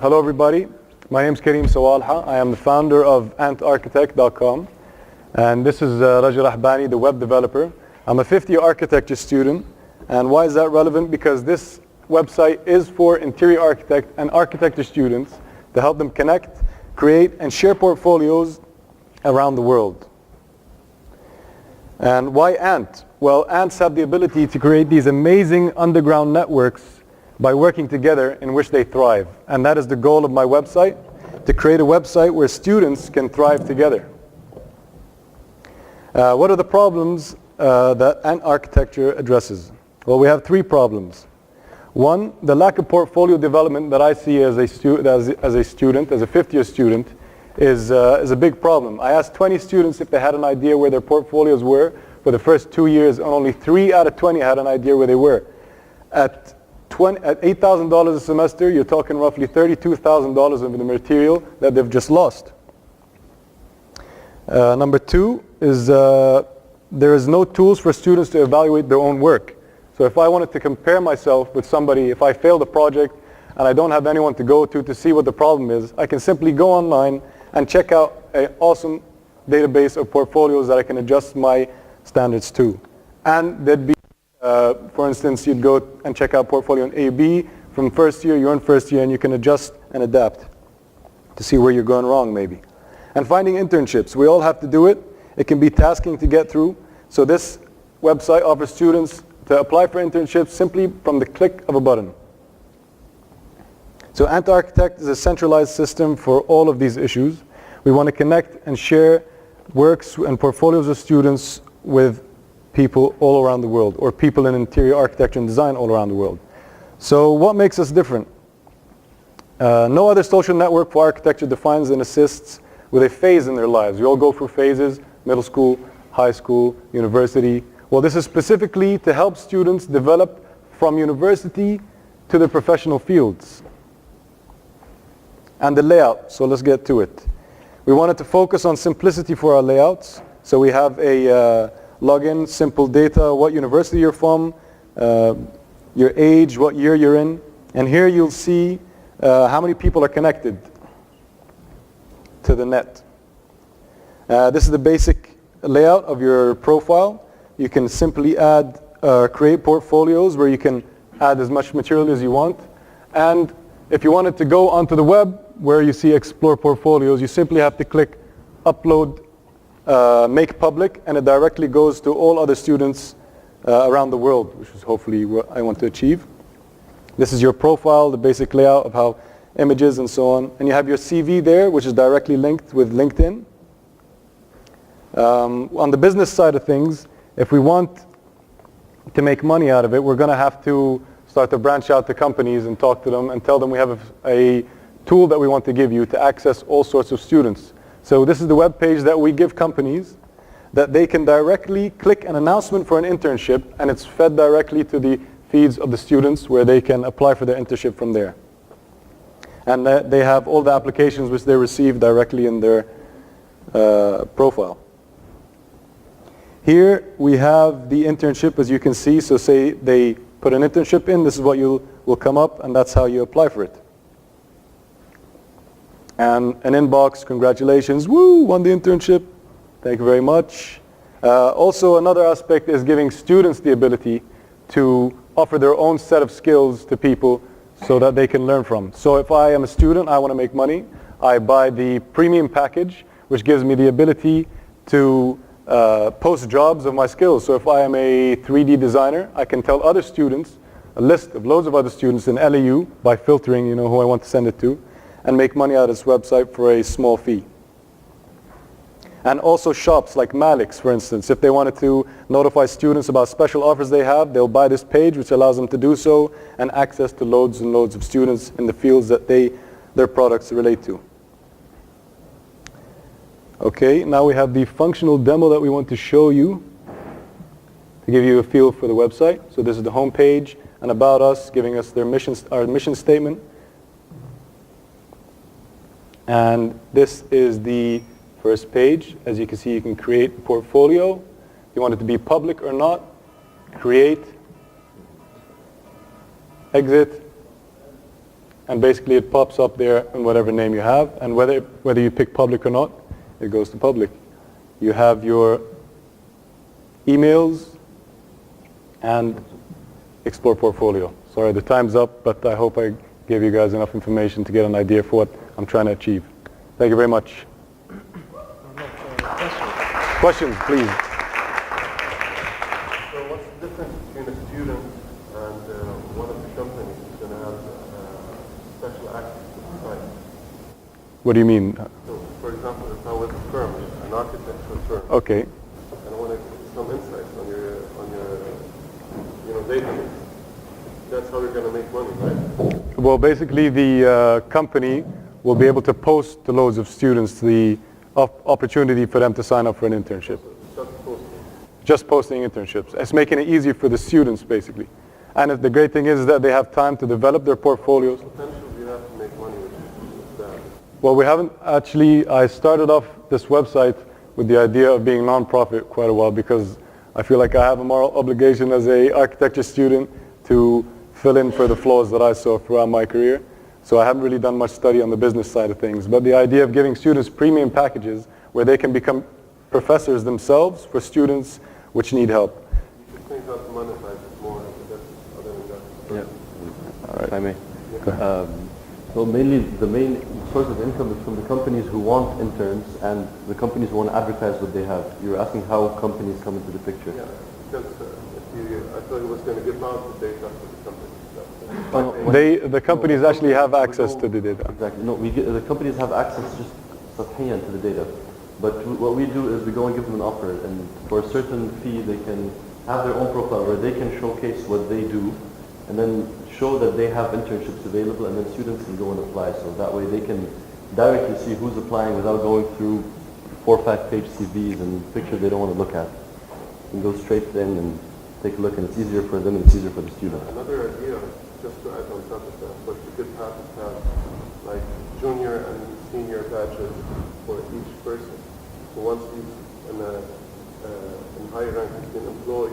Hello everybody, my name is Kareem Sawalha. I am the founder of Antarchitect.com, and this is Rajul Rahbani, the web developer. I'm a fifth-year architecture student, and why is that relevant? Because this website is for interior architect and architecture students to help them connect, create, and share portfolios around the world. And why Ant? Well, ants have the ability to create these amazing underground networks by working together in which they thrive. And that is the goal of my website, to create a website where students can thrive together. What are the problems that Ant Architecture addresses? Well, we have three problems. One, the lack of portfolio development that I see as a student, as a fifth-year student, is a big problem. I asked 20 students if they had an idea where their portfolios were for the first 2 years, and only 3 out of 20 had an idea where they were. At $8,000 a semester, you're talking roughly $32,000 of the material that they've just lost. Number two is there is no tools for students to evaluate their own work. So if I wanted to compare myself with somebody, if I failed a project and I don't have anyone to go to see what the problem is, I can simply go online and check out an awesome database of portfolios that I can adjust my standards to. And there'd be for instance, you'd go and check out portfolio in A/B from first year, you're in first year, and you can adjust and adapt to see where you're going wrong maybe. And finding internships, we all have to do it. It can be tasking to get through. So this website offers students to apply for internships simply from the click of a button. So Ant Architect is a centralized system for all of these issues. We want to connect and share works and portfolios of students with people all around the world, or people in interior architecture and design all around the world. So what makes us different? No other social network for architecture defines and assists with a phase in their lives. We all go through phases: middle school, high school, university. Well, this is specifically to help students develop from university to the professional fields. And the layout, so let's get to it. We wanted to focus on simplicity for our layouts. So we have a login, simple data, what university you're from, your age, what year you're in. And here you'll see how many people are connected to the net. This is the basic layout of your profile. You can simply add, create portfolios where you can add as much material as you want. And if you wanted to go onto the web where you see explore portfolios, you simply have to click upload, make public, and it directly goes to all other students around the world, which is hopefully what I want to achieve. This is your profile, the basic layout of how images and so on. And you have your CV there, which is directly linked with LinkedIn. On the business side of things, if we want to make money out of it, we're going to have to start to branch out to companies and talk to them and tell them we have a tool that we want to give you to access all sorts of students. So this is the web page that we give companies, that they can directly click an announcement for an internship, and it's fed directly to the feeds of the students where they can apply for their internship from there. And they have all the applications which they receive directly in their profile. Here we have the internship, as you can see. So say they put an internship in, this is what will come up, and that's how you apply for it. And an inbox, congratulations, woo, won the internship, thank you very much. Also another aspect is giving students the ability to offer their own set of skills to people so that they can learn from. So if I am a student, I want to make money, I buy the premium package, which gives me the ability to post jobs of my skills. So if I am a 3D designer, I can tell other students, a list of loads of other students in LAU by filtering, who I want to send it to, and make money out of this website for a small fee. And also shops like Malik's, for instance, if they wanted to notify students about special offers they have, they'll buy this page, which allows them to do so, and access to loads and loads of students in the fields that their products relate to. Okay, now we have the functional demo that we want to show you to give you a feel for the website. So this is the home page, and about us, giving us our mission statement. And this is the first page. As you can see, you can create a portfolio. You want it to be public or not. Create, exit, and basically it pops up there in whatever name you have, and whether you pick public or not, it goes to public. You have your emails and Explore Portfolio. Sorry, the time's up, but I hope I gave you guys enough information to get an idea for what I'm trying to achieve. Thank you very much. Questions, please. So what's the difference between a student and one of the companies who's going to have special access to the site? What do you mean? So, for example, if I was a firm, an architectural firm, Okay. and I want to get some insights on your database, that's how you're going to make money, right? Well, basically the company will be able to post to loads of students the opportunity for them to sign up for an internship. Just posting. Just posting internships. It's making it easier for the students, basically. And the great thing is that they have time to develop their portfolios. Potentially you have to make money, which is bad. Well, we haven't actually. I started off this website with the idea of being non-profit quite a while because I feel like I have a moral obligation as an architecture student to fill in for the flaws that I saw throughout my career. So I haven't really done much study on the business side of things. But the idea of giving students premium packages where they can become professors themselves for students which need help. You should think how to monetize it more other than that. Yeah. All right. If I may. Go ahead. So mainly the main source of income is from the companies who want interns and the companies who want to advertise what they have. You're asking how companies come into the picture. Yeah, because I thought it was going to give out the data for the company. The companies actually have access to the data. Exactly. No, the companies have access just صفحيا to the data. But what we do is we go and give them an offer, and for a certain fee they can have their own profile where they can showcase what they do and then show that they have internships available, and then students can go and apply. So that way they can directly see who's applying without going through 4 or 5 page CVs and pictures they don't want to look at. You can go straight in and take a look, and it's easier for them and it's easier for the student. Another idea, just to add on top of that, what you could have is have like junior and senior badges for each person. So once he's in higher rank, he's been employed,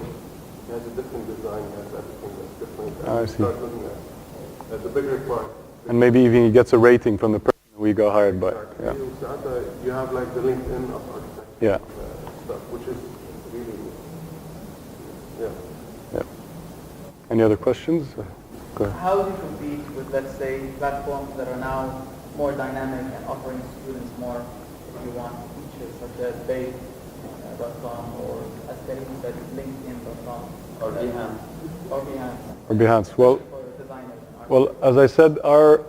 he has a different design, he has everything that's different. And I you see. start looking at the bigger part. And maybe even he gets a rating from the person we got hired by. Exactly. Yeah. You have like the LinkedIn of architecture Yeah. stuff, which is really, yeah. Yeah. Any other questions? Go ahead. How do you compete with, let's say, platforms that are now more dynamic and offering students more, if you want, features such as Byblos.com or, as Karim said, LinkedIn.com Or Behance. Or Behance. Or Behance. Well, For designers and well, as I said, our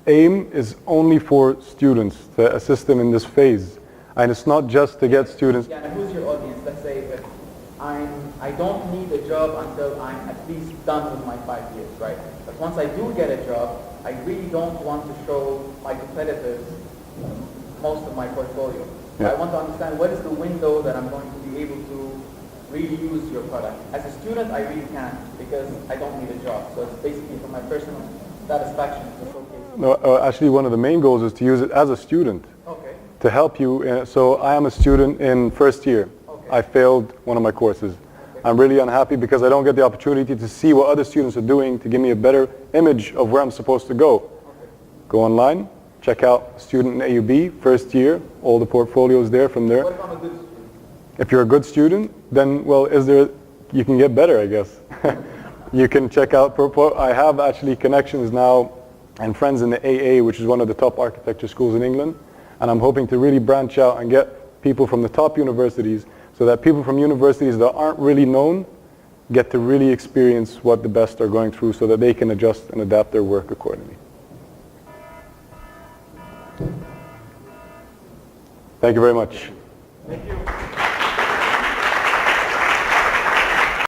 aim is only for students to assist them in this phase. And it's not just to get students. Yeah, and who's your audience? Let's say if I don't need a job until I'm at least done with my 5 years, right? But once I do get a job, I really don't want to show my competitors most of my portfolio. Yeah. I want to understand what is the window that I'm going to be able to really use your product. As a student, I really can't because I don't need a job. So it's basically for my personal satisfaction to showcase. No, actually, one of the main goals is to use it as a student Okay. to help you. So I am a student in first year. Okay. I failed one of my courses. I'm really unhappy because I don't get the opportunity to see what other students are doing to give me a better image of where I'm supposed to go. Okay. Go online, check out student in AUB, first year, all the portfolios there from there. What if I'm a good student? If you're a good student, then, well, you can get better, I guess. You can check out, I have actually connections now and friends in the AA, which is one of the top architecture schools in England. And I'm hoping to really branch out and get people from the top universities so that people from universities that aren't really known get to really experience what the best are going through so that they can adjust and adapt their work accordingly. Thank you very much. Thank you.